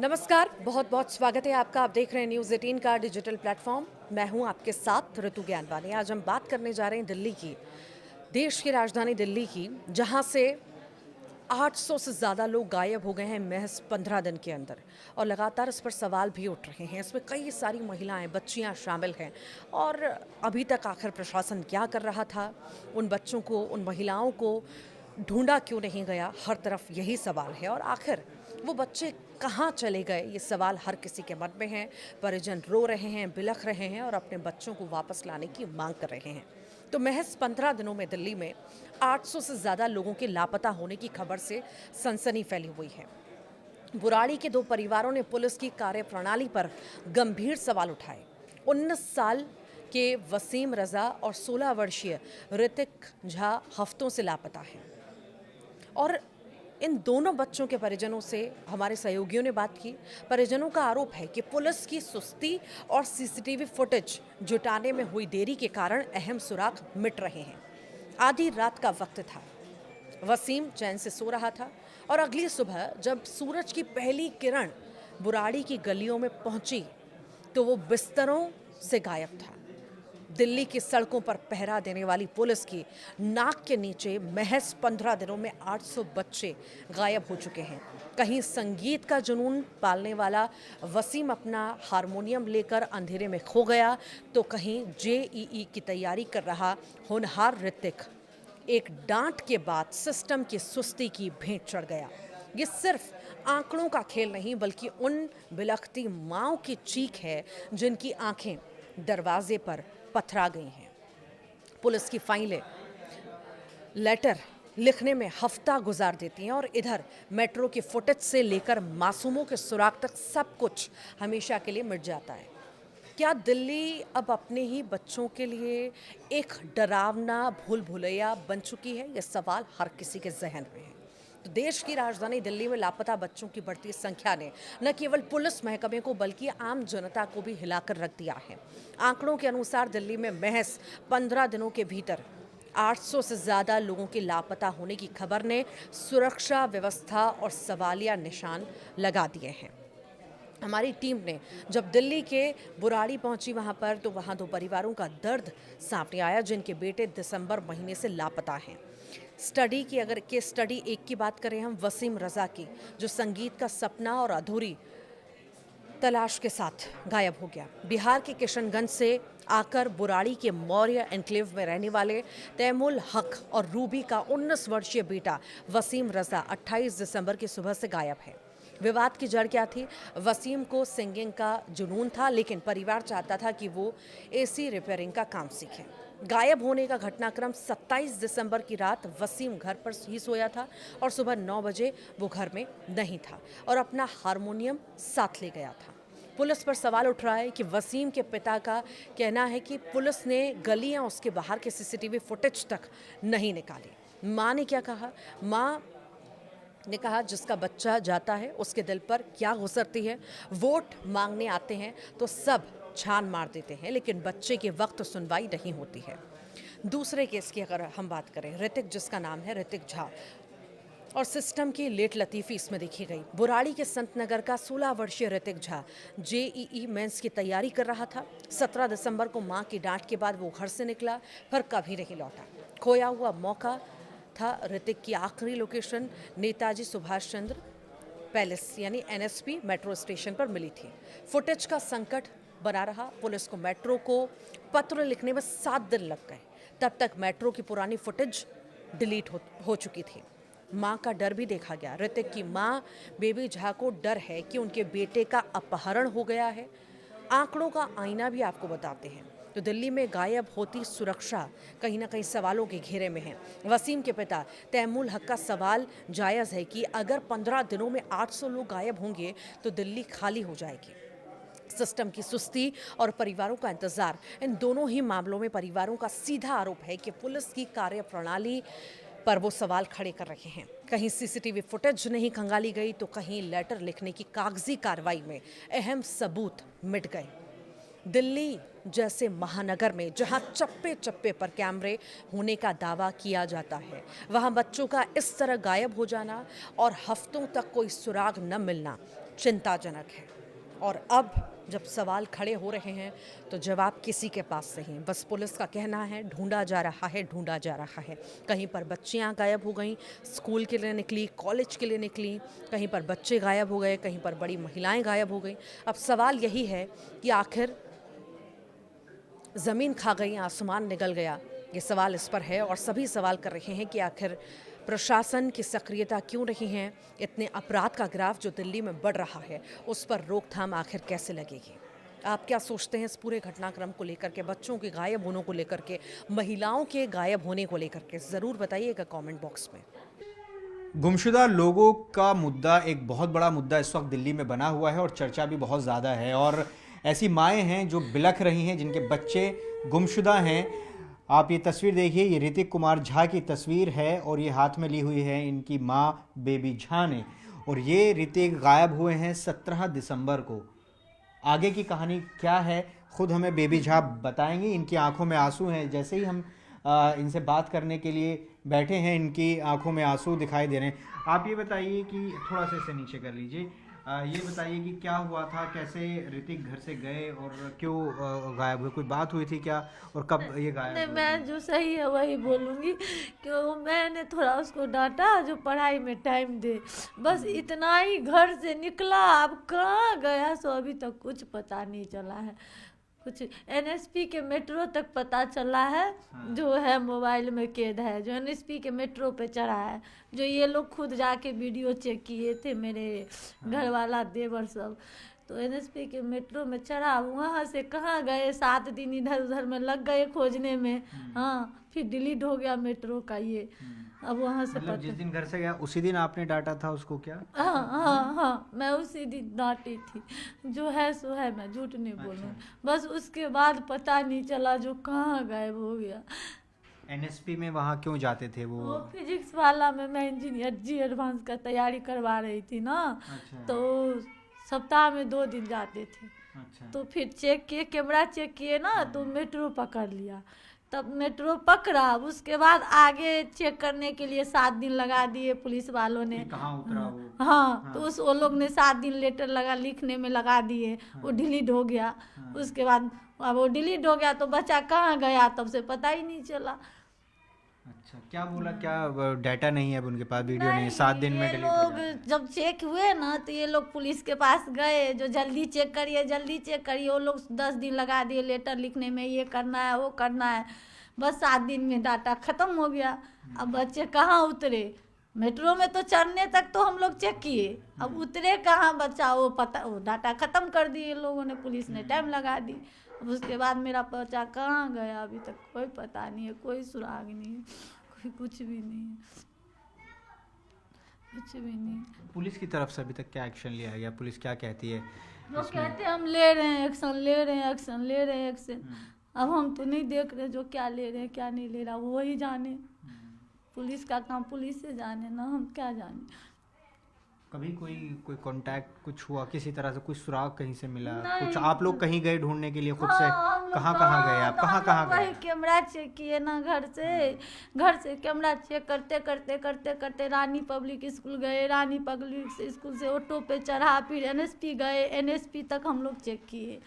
नमस्कार, बहुत बहुत स्वागत है आपका। आप देख रहे हैं न्यूज़ 18 का डिजिटल प्लेटफॉर्म। मैं हूं आपके साथ ऋतु ज्ञानवानी। आज हम बात करने जा रहे हैं दिल्ली की, देश की राजधानी दिल्ली की, जहां से 800 से ज़्यादा लोग गायब हो गए हैं महज 15 दिन के अंदर। और लगातार इस पर सवाल भी उठ रहे हैं। इसमें कई सारी महिलाएं, बच्चियां शामिल हैं। और अभी तक आखिर प्रशासन क्या कर रहा था? उन बच्चों को, उन महिलाओं को ढूंढा क्यों नहीं गया? हर तरफ यही सवाल है। और आखिर वो बच्चे कहाँ चले गए? ये सवाल हर किसी के मन में है। परिजन रो रहे हैं, बिलख रहे हैं और अपने बच्चों को वापस लाने की मांग कर रहे हैं। तो महज 15 दिनों में दिल्ली में 800 से ज़्यादा लोगों के लापता होने की खबर से सनसनी फैली हुई है। बुराड़ी के दो परिवारों ने पुलिस की कार्यप्रणाली पर गंभीर सवाल उठाए। 19 साल के वसीम रजा और 16 वर्षीय ऋतिक झा हफ्तों से लापता हैं। और इन दोनों बच्चों के परिजनों से हमारे सहयोगियों ने बात की। परिजनों का आरोप है कि पुलिस की सुस्ती और सीसीटीवी फुटेज जुटाने में हुई देरी के कारण अहम सुराग मिट रहे हैं। आधी रात का वक्त था, वसीम चैन से सो रहा था और अगली सुबह जब सूरज की पहली किरण बुराड़ी की गलियों में पहुंची तो वो बिस्तरों से गायब था। दिल्ली की सड़कों पर पहरा देने वाली पुलिस की नाक के नीचे महज 15 दिनों में 800 बच्चे गायब हो चुके हैं। कहीं संगीत का जुनून पालने वाला वसीम अपना हारमोनियम लेकर अंधेरे में खो गया, तो कहीं जेईई की तैयारी कर रहा होनहार ऋतिक एक डांट के बाद सिस्टम की सुस्ती की भेंट चढ़ गया। ये सिर्फ आंकड़ों का खेल नहीं, बल्कि उन बिलखती माँओं की चीख है जिनकी आंखें दरवाजे पर पथरा गई हैं। पुलिस की फाइलें लेटर लिखने में हफ्ता गुजार देती हैं और इधर मेट्रो की फुटेज से लेकर मासूमों के सुराग तक सब कुछ हमेशा के लिए मिट जाता है। क्या दिल्ली अब अपने ही बच्चों के लिए एक डरावना भूल भुलैया बन चुकी है? यह सवाल हर किसी के जहन में है। तो देश की राजधानी दिल्ली में लापता बच्चों की बढ़ती संख्या ने न केवल पुलिस महकमे को बल्कि आम जनता को भी हिलाकर रख दिया है। आंकड़ों के अनुसार दिल्ली में महज 15 दिनों के भीतर 800 से ज़्यादा लोगों के लापता होने की खबर ने सुरक्षा व्यवस्था और सवालिया निशान लगा दिए हैं। हमारी टीम ने जब दिल्ली के बुराड़ी पहुंची वहां पर, तो वहां दो परिवारों का दर्द सामने आया जिनके बेटे दिसंबर महीने से लापता हैं। स्टडी की अगर केस स्टडी एक की बात करें हम, वसीम रजा की, जो संगीत का सपना और अधूरी तलाश के साथ गायब हो गया। बिहार के किशनगंज से आकर बुराड़ी के मौर्य एन्क्लेव में रहने वाले तैमूर हक और रूबी का 19 वर्षीय बेटा वसीम रजा 28 दिसंबर की सुबह से गायब है। विवाद की जड़ क्या थी? वसीम को सिंगिंग का जुनून था, लेकिन परिवार चाहता था कि वो एसी रिपेयरिंग का काम सीखे। गायब होने का घटनाक्रम 27 दिसंबर की रात वसीम घर पर ही सोया था और सुबह 9 बजे वो घर में नहीं था और अपना हारमोनियम साथ ले गया था। पुलिस पर सवाल उठ रहा है कि वसीम के पिता का कहना है कि पुलिस ने गलियां उसके बाहर के सीसीटीवी फुटेज तक नहीं निकाली। माँ ने क्या कहा? माँ ने कहा, जिसका बच्चा जाता है उसके दिल पर क्या गुजरती है। वोट मांगने आते हैं तो सब छान मार देते हैं, लेकिन बच्चे के वक्त सुनवाई नहीं होती है। दूसरे केस की अगर हम बात करें, ऋतिक, जिसका नाम है ऋतिक झा, और सिस्टम की लेट लतीफ़ी इसमें देखी गई। बुराड़ी के संत नगर का 16 वर्षीय ऋतिक झा जेईई मेंस की तैयारी कर रहा था। 17 दिसंबर को मां की डांट के बाद वो घर से निकला, पर कभी नहीं लौटा। खोया हुआ मौका था। ऋतिक की आखिरी लोकेशन नेताजी सुभाष चंद्र पैलेस यानी एनएसपी मेट्रो स्टेशन पर मिली थी। फुटेज का संकट बना रहा। पुलिस को मेट्रो को पत्र लिखने में 7 दिन लग गए। तब तक मेट्रो की पुरानी फुटेज डिलीट हो चुकी थी। मां का डर भी देखा गया। ऋतिक की मां बेबी झा को डर है कि उनके बेटे का अपहरण हो गया है। आंकड़ों का आईना भी आपको बताते हैं। तो दिल्ली में गायब होती सुरक्षा कहीं ना कहीं सवालों के घेरे में है। वसीम के पिता तैमूर हक का सवाल जायज़ है कि अगर 15 दिनों में 800 लोग गायब होंगे तो दिल्ली खाली हो जाएगी। सिस्टम की सुस्ती और परिवारों का इंतजार, इन दोनों ही मामलों में परिवारों का सीधा आरोप है कि पुलिस की कार्यप्रणाली पर वो सवाल खड़े कर रहे हैं। कहीं सीसीटीवी फुटेज नहीं खंगाली गई, तो कहीं लेटर लिखने की कागजी कार्रवाई में अहम सबूत मिट गए। दिल्ली जैसे महानगर में जहां चप्पे चप्पे पर कैमरे होने का दावा किया जाता है, वहां बच्चों का इस तरह गायब हो जाना और हफ्तों तक कोई सुराग न मिलना चिंताजनक है। और अब जब सवाल खड़े हो रहे हैं तो जवाब किसी के पास नहीं। बस पुलिस का कहना है ढूंढा जा रहा है, ढूंढा जा रहा है। कहीं पर बच्चियां गायब हो गईं, स्कूल के लिए निकली, कॉलेज के लिए निकली, कहीं पर बच्चे गायब हो गए, कहीं पर बड़ी महिलाएं गायब हो गईं। अब सवाल यही है कि आखिर ज़मीन खा गई, आसमान निगल गया, ये सवाल इस पर है। और सभी सवाल कर रहे हैं कि आखिर प्रशासन की सक्रियता क्यों नहीं है, इतने अपराध का ग्राफ जो दिल्ली में बढ़ रहा है उस पर रोकथाम आखिर कैसे लगेगी। आप क्या सोचते हैं इस पूरे घटनाक्रम को लेकर के, बच्चों के गायब होने को लेकर के, महिलाओं के गायब होने को लेकर के? ज़रूर बताइएगा कमेंट बॉक्स में। गुमशुदा लोगों का मुद्दा एक बहुत बड़ा मुद्दा इस वक्त दिल्ली में बना हुआ है और चर्चा भी बहुत ज़्यादा है। और ऐसी माएँ हैं जो बिलख रही हैं, जिनके बच्चे गुमशुदा हैं। आप ये तस्वीर देखिए, ये ऋतिक कुमार झा की तस्वीर है और ये हाथ में ली हुई है इनकी माँ बेबी झा ने। और ये ऋतिक गायब हुए हैं 17 दिसंबर को। आगे की कहानी क्या है खुद हमें बेबी झा बताएंगी। इनकी आंखों में आंसू हैं। जैसे ही हम इनसे बात करने के लिए बैठे हैं, इनकी आंखों में आंसू दिखाई दे रहे हैं। आप ये बताइए कि थोड़ा सा इसे नीचे कर लीजिए। ये बताइए कि क्या हुआ था, कैसे ऋतिक घर से गए और क्यों गायब हुए? कोई बात हुई थी क्या और कब ये गायब हुए? मैं जो सही है वही बोलूँगी, क्यों मैंने थोड़ा उसको डांटा जो पढ़ाई में टाइम दे, बस इतना ही। घर से निकला, अब कहाँ गया सो अभी तक कुछ पता नहीं चला है। कुछ एनएसपी के मेट्रो तक पता चला है। हाँ। जो है मोबाइल में कैद है, जो एनएसपी के मेट्रो पे चढ़ा है, जो ये लोग खुद जाके वीडियो चेक किए थे, मेरे घर वाला देवर सब। तो एनएसपी के मेट्रो में चढ़ा, वहाँ से कहाँ गए, 7 दिन इधर उधर में लग गए खोजने में। हाँ, फिर डिलीट हो गया मेट्रो का ये। अब वहाँ से मतलब जिस दिन घर से गया उसी दिन आपने डांटा था उसको क्या? हाँ हाँ हाँ, मैं उसी दिन डांटी थी। जो है सो है, मैं झूठ नहीं बोलूँ। बस उसके बाद पता नहीं चला जो कहाँ गायब हो गया। एनएसपी में वहाँ क्यों जाते थे वो? फिजिक्स वाला में मैं इंजीनियर जी एडवांस का तैयारी करवा रही थी ना। अच्छा। तो सप्ताह में 2 दिन जाते थे। अच्छा। तो फिर चेक किए, कैमरा चेक किए ना, तो मेट्रो पकड़ लिया। तब मेट्रो पकड़ा, उसके बाद आगे चेक करने के लिए 7 दिन लगा दिए पुलिस वालों ने। कहाँ उतरा वो? हाँ, तो उस वो लोग ने 7 दिन लेटर लगा लिखने में लगा दिए। वो डिलीट हो गया। उसके बाद अब वो डिलीट हो गया तो बच्चा कहाँ गया तब से पता ही नहीं चला। अच्छा, क्या बोला? क्या डाटा नहीं है अब उनके पास? वीडियो नहीं है? 7 दिन में ये डिलीट हो लोग जाता है। जब चेक हुए ना तो ये लोग पुलिस के पास गए, जो जल्दी चेक करिए जल्दी चेक करिए। वो लोग 10 दिन लगा दिए लेटर लिखने में, ये करना है वो करना है। बस 7 दिन में डाटा ख़त्म हो गया। अब बच्चे कहाँ उतरे? मेट्रो में तो चढ़ने तक तो हम लोग चेक किए, अब उतरे कहाँ बच्चा? वो पता, वो डाटा ख़त्म कर दिए लोगों ने, पुलिस ने टाइम लगा दी। अब उसके बाद मेरा बच्चा कहाँ गया अभी तक कोई पता नहीं है, कोई सुराग नहीं है, कोई कुछ भी नहीं है, कुछ भी नहीं। पुलिस की तरफ से अभी तक क्या एक्शन लिया गया? पुलिस क्या कहती है? वो कहते हैं हम ले रहे हैं एक्शन, ले रहे हैं एक्शन, ले रहे हैं एक्शन। अब हम तो नहीं देख रहे जो क्या ले रहे हैं क्या नहीं ले रहा, वो ही जाने। पुलिस का काम पुलिस से जाने ना, हम क्या जाने। कभी कोई कांटेक्ट कुछ हुआ किसी तरह से? कुछ सुराग कहीं से मिला? नहीं। कुछ आप लोग कहीं गए ढूंढने के लिए खुद से? हाँ, हम लोग कहाँ कहाँ गए आप? कहाँ कहाँ वही गए? कैमरा चेक किए ना, घर से कैमरा चेक करते करते करते करते रानी पब्लिक स्कूल गए, रानी पब्लिक स्कूल से ऑटो पे चढ़ा, फिर एनएसपी गए, एनएसपी तक हम लोग चेक किए।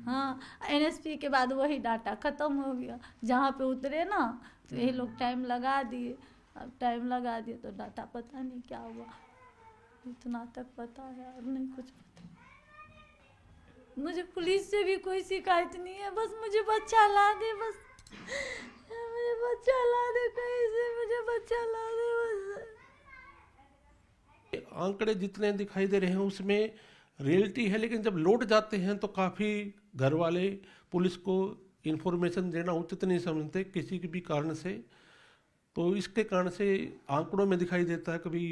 हाँ, एनएसपी के बाद वही डाटा ख़त्म हो गया। जहाँ पे उतरे ना तो यही लोग टाइम लगा दिए। अब टाइम लगा दिए तो डाटा पता नहीं क्या हुआ, इतना तक पता है, और नहीं कुछ पता। मुझे पुलिस से भी कोई शिकायत नहीं है, बस मुझे बच्चा ला दे, बस मुझे बच्चा ला दे, कहीं से मुझे बच्चा ला दे बस। आंकड़े जितने दिखाई दे रहे हैं उसमें रियलिटी है, लेकिन जब लौट जाते हैं तो काफ़ी घर वाले पुलिस को इन्फॉर्मेशन देना उचित नहीं समझते किसी के भी कारण से। तो इसके कारण से आंकड़ों में दिखाई देता है कभी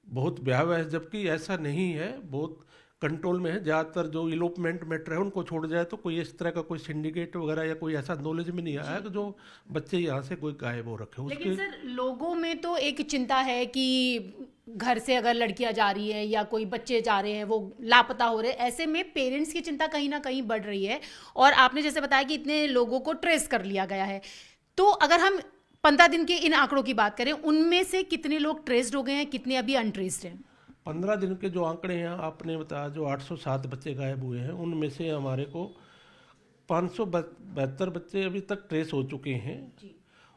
बहुत भयावह है, जबकि ऐसा नहीं है, बहुत कंट्रोल में है। ज़्यादातर जो इलोपमेंट मैटर है उनको छोड़ जाए तो कोई इस तरह का कोई सिंडिकेट वगैरह या कोई ऐसा नॉलेज में नहीं आया कि जो बच्चे यहाँ से कोई गायब हो रखे। लेकिन सर लोगों में तो एक चिंता है कि घर से अगर लड़कियां जा रही है या कोई बच्चे जा रहे हैं वो लापता हो रहे हैं, ऐसे में पेरेंट्स की चिंता कहीं ना कहीं बढ़ रही है। और आपने जैसे बताया कि इतने लोगों को ट्रेस कर लिया गया है, तो अगर हम 15 दिन के इन आंकड़ों की बात करें, उनमें से कितने लोग ट्रेस्ड हो गए हैं, कितने अभी अनट्रेस्ड हैं? 15 दिन के जो आंकड़े हैं आपने बताया, जो 807 बच्चे गायब हुए हैं, उनमें से हमारे को 572 बच्चे अभी तक ट्रेस हो चुके हैं,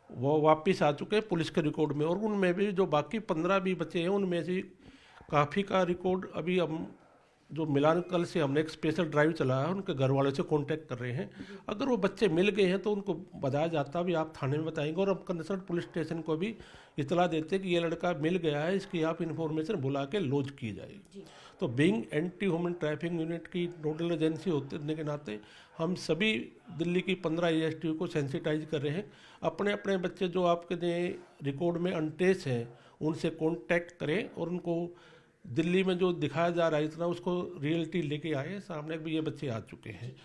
वो वापस आ चुके हैं पुलिस के रिकॉर्ड में। और उनमें भी जो बाकी 15 भी बचे हैं, उनमें से काफ़ी का रिकॉर्ड अभी हम जो मिलान, कल से हमने एक स्पेशल ड्राइव चलाया है, उनके घर वालों से कांटेक्ट कर रहे हैं। अगर वो बच्चे मिल गए हैं तो उनको बताया जाता है भी आप थाने में बताएंगे, और हम कंसर्न पुलिस स्टेशन को भी इतला देते हैं कि ये लड़का मिल गया है, इसकी आप इन्फॉर्मेशन बुला के लॉन्च की जाएगी। तो being anti human trafficking unit की नोडल एजेंसी होने के नाते हम सभी दिल्ली की 15 ASTU को सेंसिटाइज कर रहे हैं। अपने अपने बच्चे जो आपके रिकॉर्ड में अनट्रेस हैं, उनसे कांटेक्ट करें और उनको दिल्ली में जो दिखाया जा रहा है इतना, उसको रियलिटी लेके आए। सामने भी ये बच्चे आ चुके हैं।